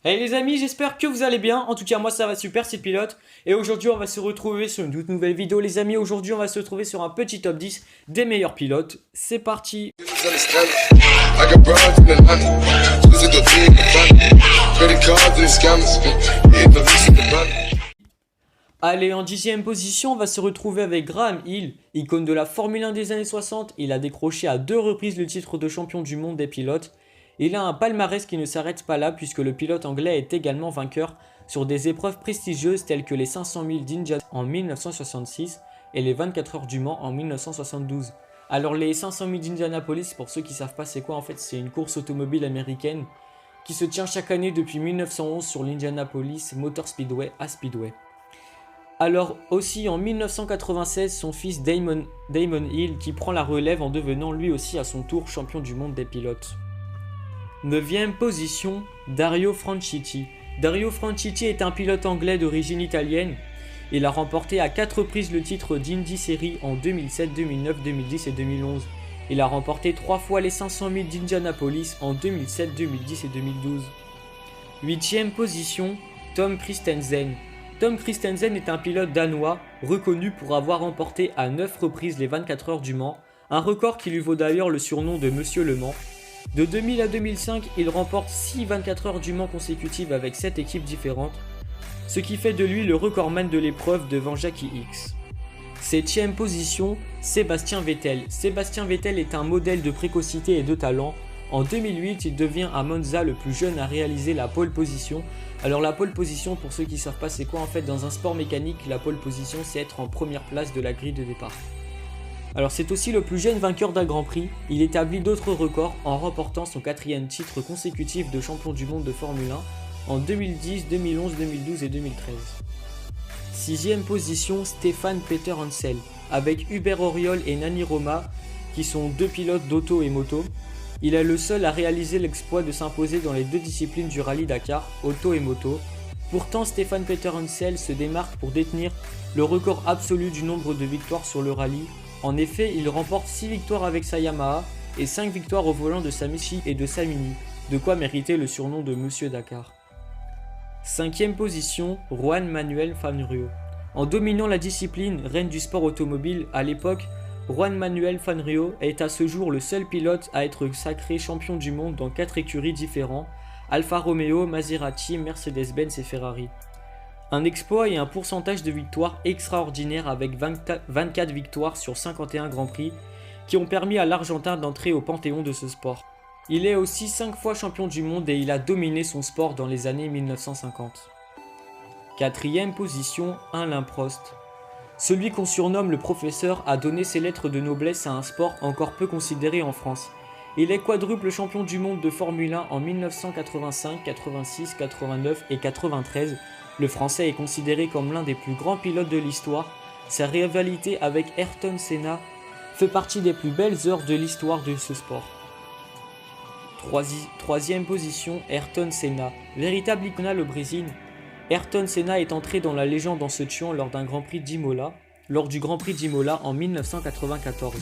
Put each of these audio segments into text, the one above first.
Hey les amis, j'espère que vous allez bien. En tout cas, moi ça va super, c'est Pilote. Et aujourd'hui, on va se retrouver sur une toute nouvelle vidéo, les amis. Aujourd'hui, on va se retrouver sur un petit top 10 des meilleurs pilotes. C'est parti. Allez, en 10e position, on va se retrouver avec Graham Hill, icône de la Formule 1 des années 60. Il a décroché à 2 reprises le titre de champion du monde des pilotes. Il a un palmarès qui ne s'arrête pas là puisque le pilote anglais est également vainqueur sur des épreuves prestigieuses telles que les 500 000 d'Indianapolis en 1966 et les 24 heures du Mans en 1972. Alors les 500 000 d'Indianapolis, pour ceux qui ne savent pas c'est quoi en fait, c'est une course automobile américaine qui se tient chaque année depuis 1911 sur l'Indianapolis Motor Speedway à Speedway. Alors aussi en 1996, son fils Damon Hill qui prend la relève en devenant lui aussi à son tour champion du monde des pilotes. 9e position, Dario Franchitti. Dario Franchitti est un pilote anglais d'origine italienne. Il a remporté à 4 reprises le titre d'Indy Series en 2007, 2009, 2010 et 2011. Il a remporté 3 fois les 500 000 d'Indianapolis en 2007, 2010 et 2012. 8e position, Tom Kristensen. Tom Kristensen est un pilote danois reconnu pour avoir remporté à 9 reprises les 24 heures du Mans, un record qui lui vaut d'ailleurs le surnom de Monsieur Le Mans. De 2000 à 2005, il remporte 6 24 heures du Mans consécutives avec 7 équipes différentes, ce qui fait de lui le recordman de l'épreuve devant Jackie Hicks. 7e position, Sébastien Vettel. Sébastien Vettel est un modèle de précocité et de talent. En 2008, il devient à Monza le plus jeune à réaliser la pole position. Alors la pole position, pour ceux qui ne savent pas c'est quoi en fait, dans un sport mécanique, la pole position c'est être en première place de la grille de départ. Alors c'est aussi le plus jeune vainqueur d'un Grand Prix, il établit d'autres records en remportant son 4e titre consécutif de champion du monde de Formule 1 en 2010, 2011, 2012 et 2013. 6e position, Stéphane Peter Hansel, avec Hubert Auriol et Nani Roma, qui sont deux pilotes d'auto et moto. Il est le seul à réaliser l'exploit de s'imposer dans les deux disciplines du rallye Dakar, auto et moto. Pourtant, Stéphane Peter Hansel se démarque pour détenir le record absolu du nombre de victoires sur le rallye. En effet, il remporte 6 victoires avec sa Yamaha et 5 victoires au volant de sa Michi et de sa Mini, de quoi mériter le surnom de Monsieur Dakar. 5e position, Juan Manuel Fangio. En dominant la discipline reine du sport automobile à l'époque, Juan Manuel Fangio est à ce jour le seul pilote à être sacré champion du monde dans 4 écuries différents, Alfa Romeo, Maserati, Mercedes-Benz et Ferrari. Un exploit et un pourcentage de victoires extraordinaire avec 24 victoires sur 51 Grands Prix qui ont permis à l'Argentin d'entrer au panthéon de ce sport. Il est aussi 5 fois champion du monde et il a dominé son sport dans les années 1950. 4e position, Alain Prost. Celui qu'on surnomme le professeur a donné ses lettres de noblesse à un sport encore peu considéré en France. Il est quadruple champion du monde de Formule 1 en 1985, 86, 89 et 93. Le Français est considéré comme l'un des plus grands pilotes de l'histoire. Sa rivalité avec Ayrton Senna fait partie des plus belles heures de l'histoire de ce sport. 3e position, Ayrton Senna. Véritable icône au Brésil, Ayrton Senna est entré dans la légende en se tuant lors du Grand Prix d'Imola en 1994.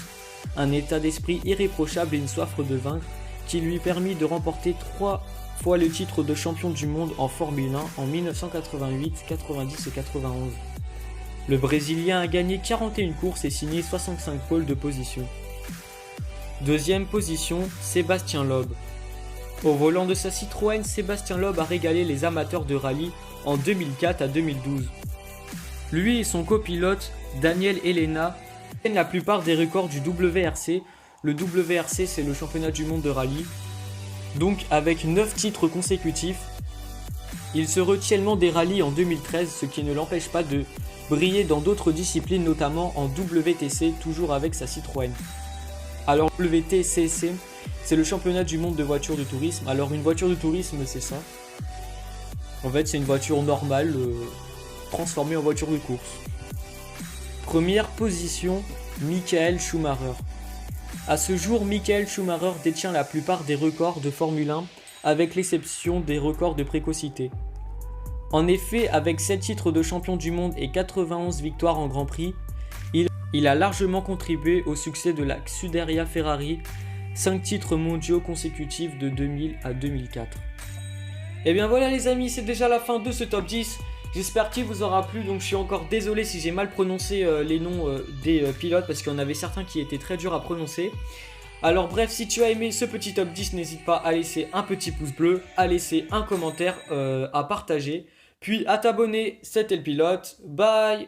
Un état d'esprit irréprochable et une soif de vaincre qui lui permit de remporter 3 fois le titre de champion du monde en Formule 1 en 1988, 90 et 91. Le Brésilien a gagné 41 courses et signé 65 pôles de position. 2e position, Sébastien Loeb. Au volant de sa Citroën, Sébastien Loeb a régalé les amateurs de rallye en 2004 à 2012. Lui et son copilote, Daniel Elena, tiennent la plupart des records du WRC. Le WRC, c'est le championnat du monde de rallye. Donc avec 9 titres consécutifs, il se retient des rallyes en 2013, ce qui ne l'empêche pas de briller dans d'autres disciplines, notamment en WTC, toujours avec sa Citroën. Alors WTCC, c'est le championnat du monde de voitures de tourisme. Alors une voiture de tourisme, c'est ça. En fait, c'est une voiture normale transformée en voiture de course. Première position, Michael Schumacher. À ce jour, Michael Schumacher détient la plupart des records de Formule 1, avec l'exception des records de précocité. En effet, avec 7 titres de champion du monde et 91 victoires en Grand Prix, il a largement contribué au succès de la Scuderia Ferrari, 5 titres mondiaux consécutifs de 2000 à 2004. Et bien voilà les amis, c'est déjà la fin de ce top 10. J'espère qu'il vous aura plu, donc je suis encore désolé si j'ai mal prononcé les noms des pilotes parce qu'il y en avait certains qui étaient très durs à prononcer. Alors bref, si tu as aimé ce petit top 10, n'hésite pas à laisser un petit pouce bleu, à laisser un commentaire, à partager, puis à t'abonner. C'était le pilote, bye.